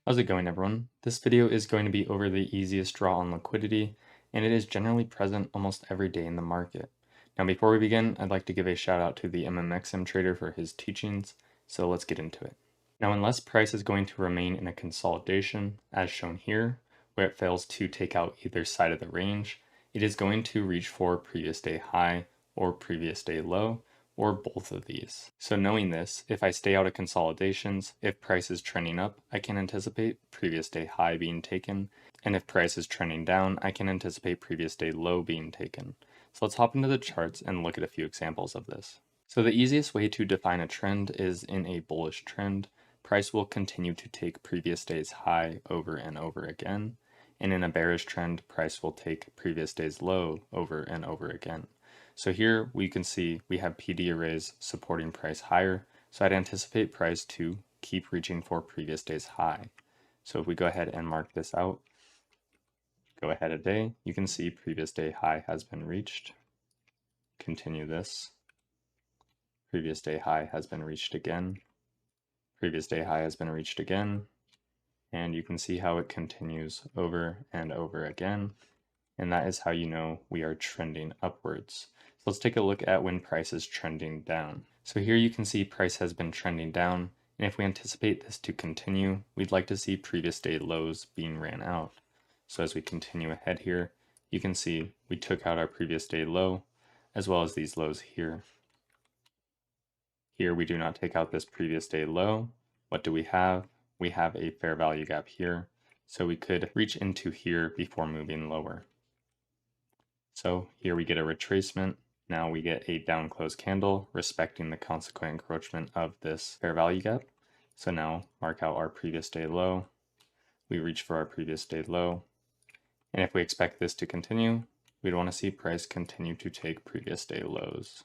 How's it going, everyone? This video is going to be over the easiest draw on liquidity, and it is generally present almost every day in the market. Now, before we begin, I'd like to give a shout out to the MMXM trader for his teachings, so let's get into it. Now, unless price is going to remain in a consolidation, as shown here, where it fails to take out either side of the range, it is going to reach for previous day high or previous day low, or both of these. So knowing this, if I stay out of consolidations, if price is trending up, I can anticipate previous day high being taken, and if price is trending down, I can anticipate previous day low being taken. So let's hop into the charts and look at a few examples of this. So the easiest way to define a trend is in a bullish trend, price will continue to take previous day's high over and over again, and in a bearish trend, price will take previous day's low over and over again. So here we can see we have PD arrays supporting price higher, so I'd anticipate price to keep reaching for previous day's high. So if we go ahead and mark this out, go ahead a day, you can see previous day high has been reached. Continue this. Previous day high has been reached again. Previous day high has been reached again. And you can see how it continues over and over again. And that is how you know we are trending upwards. So let's take a look at when price is trending down. So here you can see price has been trending down, and if we anticipate this to continue, we'd like to see previous day lows being ran out. So as we continue ahead here, you can see we took out our previous day low, as well as these lows here. Here we do not take out this previous day low. What do we have? We have a fair value gap here, so we could reach into here before moving lower. So here we get a retracement. Now we get a down close candle respecting the consequent encroachment of this fair value gap. So now mark out our previous day low. We reach for our previous day low. And if we expect this to continue, we'd want to see price continue to take previous day lows.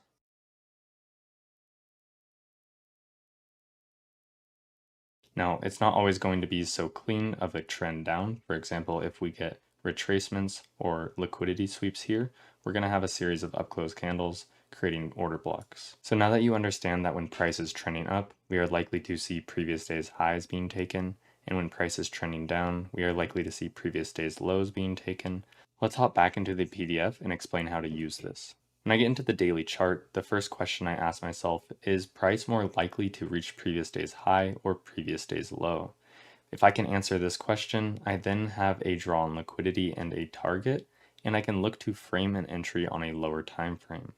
Now, it's not always going to be so clean of a trend down. For example, if we get retracements or liquidity sweeps here, we're going to have a series of up close candles creating order blocks. So now that you understand that when price is trending up, we are likely to see previous day's highs being taken, and when price is trending down, we are likely to see previous day's lows being taken, let's hop back into the PDF and explain how to use this. When I get into the daily chart, the first question I ask myself is price more likely to reach previous day's high or previous day's low? If I can answer this question, I then have a draw on liquidity and a target, and I can look to frame an entry on a lower time frame.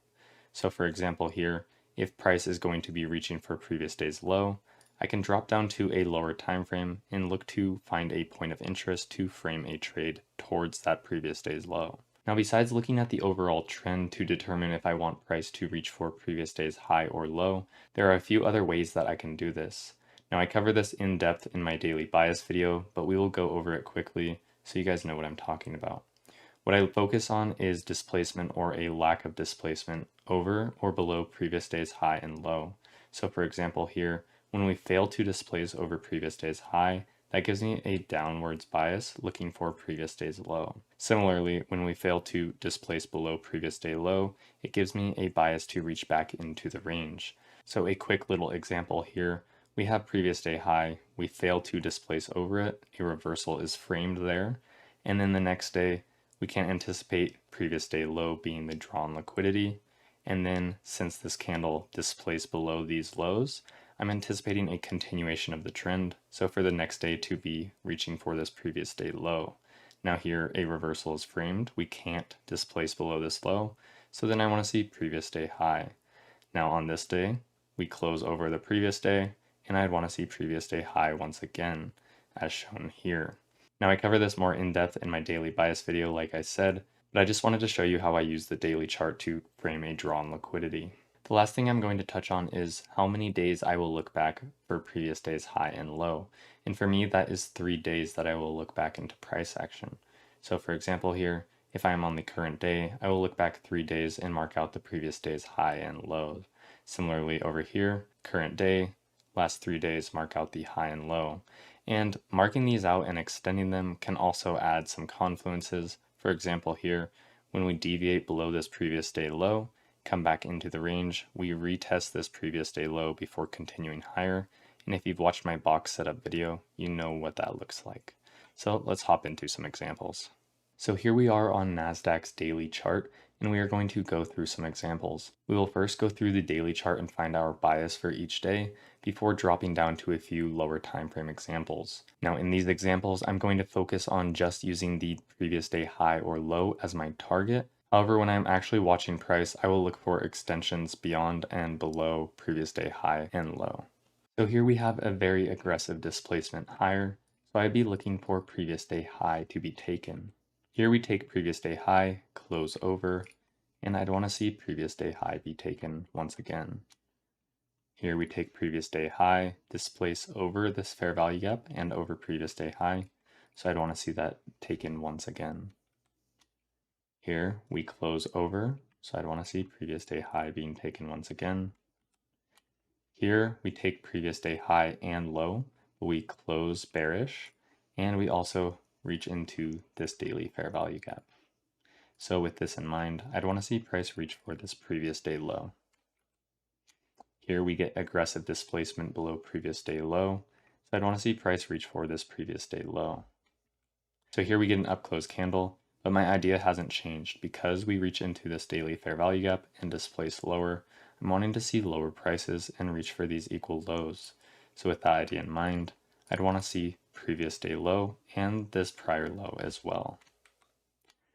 So for example here, if price is going to be reaching for previous day's low, I can drop down to a lower time frame and look to find a point of interest to frame a trade towards that previous day's low. Now, besides looking at the overall trend to determine if I want price to reach for previous day's high or low, there are a few other ways that I can do this. Now, I cover this in depth in my daily bias video, but we will go over it quickly so you guys know what I'm talking about. What I focus on is displacement or a lack of displacement over or below previous day's high and low. So for example here, when we fail to displace over previous day's high, that gives me a downwards bias looking for previous day's low. Similarly, when we fail to displace below previous day low, it gives me a bias to reach back into the range. So a quick little example here, we have previous day high, we fail to displace over it, a reversal is framed there, and then the next day, we can't anticipate previous day low being the draw on liquidity, and then since this candle displaced below these lows, I'm anticipating a continuation of the trend, so for the next day to be reaching for this previous day low. Now here a reversal is framed, we can't displace below this low, so then I want to see previous day high. Now on this day, we close over the previous day, and I'd want to see previous day high once again, as shown here. Now I cover this more in depth in my daily bias video like I said, but I just wanted to show you how I use the daily chart to frame a draw on liquidity. The last thing I'm going to touch on is how many days I will look back for previous day's high and low. And for me, that is 3 days that I will look back into price action. So for example here, if I am on the current day, I will look back 3 days and mark out the previous day's high and low. Similarly over here, current day, last 3 days mark out the high and low. And marking these out and extending them can also add some confluences. For example here, when we deviate below this previous day low, come back into the range, we retest this previous day low before continuing higher, And if you've watched my box setup video, you know what that looks like. So let's hop into some examples. So here we are on NASDAQ's daily chart, and we are going to go through some examples. We will first go through the daily chart and find our bias for each day before dropping down to a few lower time frame examples. Now in these examples, I'm going to focus on just using the previous day high or low as my target. However, when I'm actually watching price, I will look for extensions beyond and below previous day high and low. So here we have a very aggressive displacement higher, so I'd be looking for previous day high to be taken. Here we take previous day high, close over, and I'd want to see previous day high be taken once again. Here we take previous day high, displace over this fair value gap and over previous day high, so I'd want to see that taken once again. Here we close over, so I'd want to see previous day high being taken once again. Here we take previous day high and low, but we close bearish, and we also reach into this daily fair value gap. So with this in mind, I'd want to see price reach for this previous day low. Here we get aggressive displacement below previous day low, so I'd want to see price reach for this previous day low. So here we get an up close candle, but my idea hasn't changed. Because we reach into this daily fair value gap and displace lower, I'm wanting to see lower prices and reach for these equal lows. So with that idea in mind, I'd want to see previous day low and this prior low as well.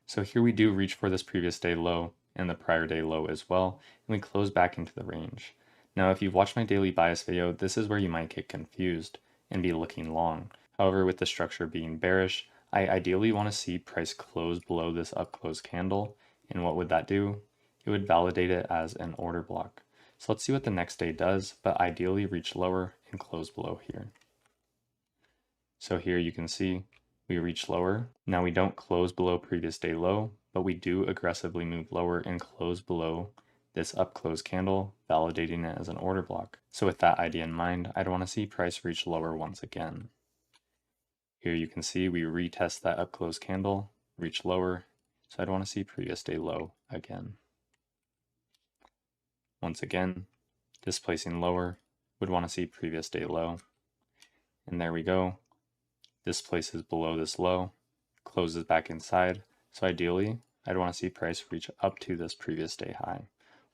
So here we do reach for this previous day low and the prior day low as well, and we close back into the range. Now if you've watched my daily bias video, this is where you might get confused and be looking long. However, with the structure being bearish, I ideally want to see price close below this up close candle, and what would that do? It would validate it as an order block. So let's see what the next day does, but ideally reach lower and close below here. So here you can see we reach lower. Now we don't close below previous day low, but we do aggressively move lower and close below this up close candle, validating it as an order block. So with that idea in mind, I'd want to see price reach lower once again. Here you can see we retest that up close candle, reach lower, so I'd want to see previous day low again. Once again, displacing lower, would want to see previous day low. And there we go. This places below this low, closes back inside, so ideally I'd want to see price reach up to this previous day high,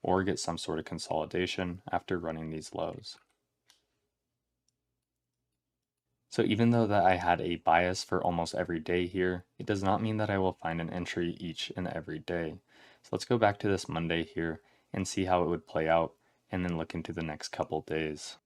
or get some sort of consolidation after running these lows. So even though that I had a bias for almost every day here, it does not mean that I will find an entry each and every day. So let's go back to this Monday here and see how it would play out, and then look into the next couple days.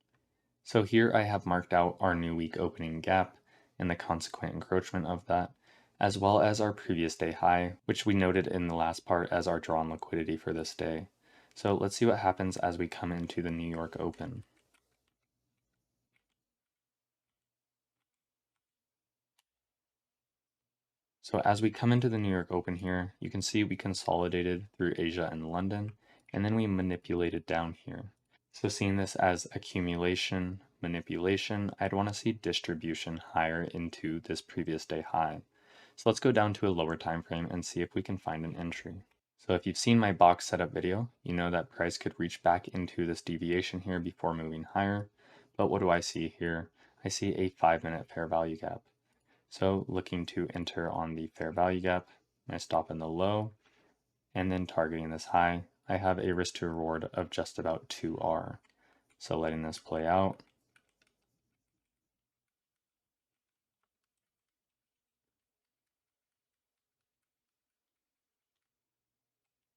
So here I have marked out our new week opening gap and the consequent encroachment of that, as well as our previous day high, which we noted in the last part as our draw on liquidity for this day. So let's see what happens as we come into the New York Open. So as we come into the New York Open here, you can see we consolidated through Asia and London, and then we manipulated down here. So seeing this as accumulation, manipulation, I'd want to see distribution higher into this previous day high. So let's go down to a lower time frame and see if we can find an entry. So if you've seen my box setup video, you know that price could reach back into this deviation here before moving higher. But what do I see here? I see a 5-minute fair value gap. So looking to enter on the fair value gap, I stop in the low, and then targeting this high, I have a risk to reward of just about 2R. So letting this play out.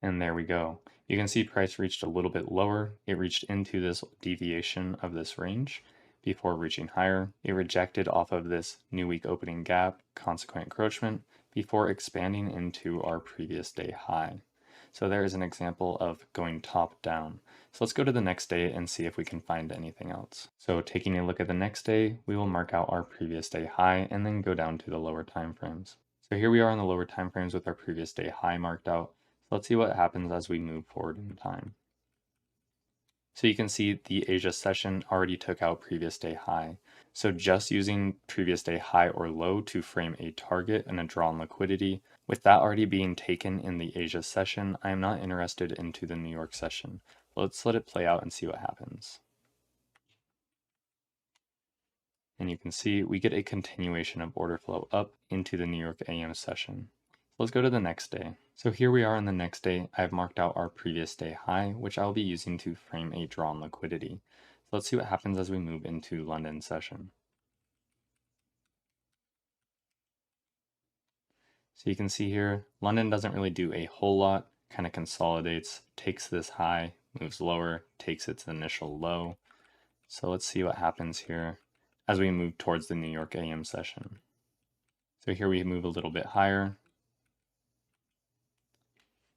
And there we go. You can see price reached a little bit lower. It reached into this deviation of this range before reaching higher. It rejected off of this new week opening gap, consequent encroachment, before expanding into our previous day high. So there is an example of going top down. So let's go to the next day and see if we can find anything else. So taking a look at the next day, we will mark out our previous day high and then go down to the lower time frames. So here we are on the lower time frames with our previous day high marked out. So let's see what happens as we move forward in time. So you can see the Asia session already took out previous day high. So just using previous day high or low to frame a target and a draw on liquidity, with that already being taken in the Asia session, I am not interested into the New York session. Let's let it play out and see what happens. And you can see we get a continuation of order flow up into the New York AM session. Let's go to the next day. So here we are on the next day. I've marked out our previous day high, which I'll be using to frame a draw on liquidity. So let's see what happens as we move into London session. So you can see here, London doesn't really do a whole lot, kind of consolidates, takes this high, moves lower, takes its initial low. So let's see what happens here as we move towards the New York AM session. So here we move a little bit higher,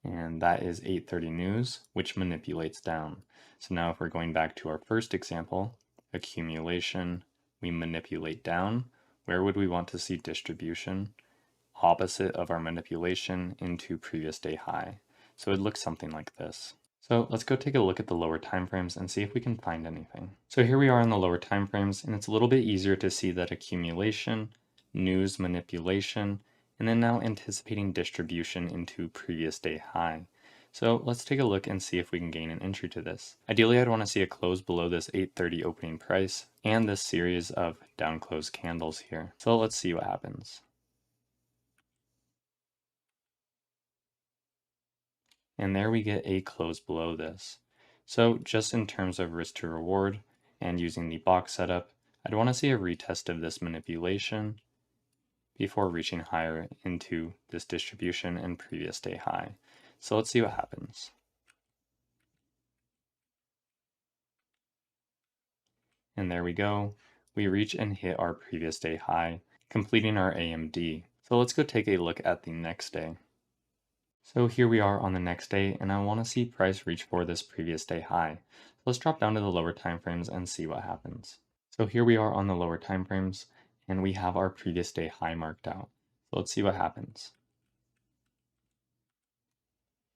and that is 8:30 news, which manipulates down. So now if we're going back to our first example, accumulation, we manipulate down. Where would we want to see distribution? Opposite of our manipulation into previous day high. So it looks something like this. So let's go take a look at the lower time frames and see if we can find anything. So here we are in the lower time frames, and it's a little bit easier to see that accumulation, news manipulation, and then now anticipating distribution into previous day high. So let's take a look and see if we can gain an entry to this. Ideally, I'd want to see a close below this 8:30 opening price and this series of down close candles here. So let's see what happens. And there we get a close below this. So just in terms of risk to reward and using the box setup, I'd want to see a retest of this manipulation before reaching higher into this distribution and previous day high. So let's see what happens. And there we go. We reach and hit our previous day high, completing our AMD. So let's go take a look at the next day. So here we are on the next day, and I want to see price reach for this previous day high. So let's drop down to the lower time frames and see what happens. So here we are on the lower time frames, and we have our previous day high marked out. So let's see what happens.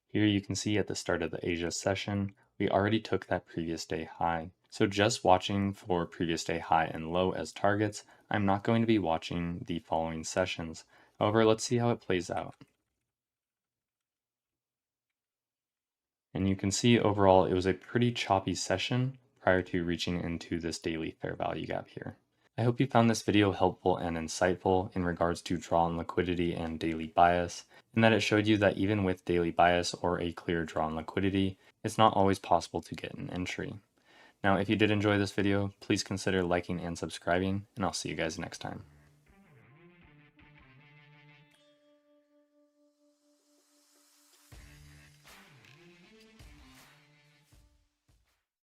Here you can see at the start of the Asia session, we already took that previous day high. So just watching for previous day high and low as targets, I'm not going to be watching the following sessions. However, let's see how it plays out. And you can see overall it was a pretty choppy session prior to reaching into this daily fair value gap here. I hope you found this video helpful and insightful in regards to draw on liquidity and daily bias, and that it showed you that even with daily bias or a clear draw on liquidity, it's not always possible to get an entry. Now, if you did enjoy this video, please consider liking and subscribing, and I'll see you guys next time.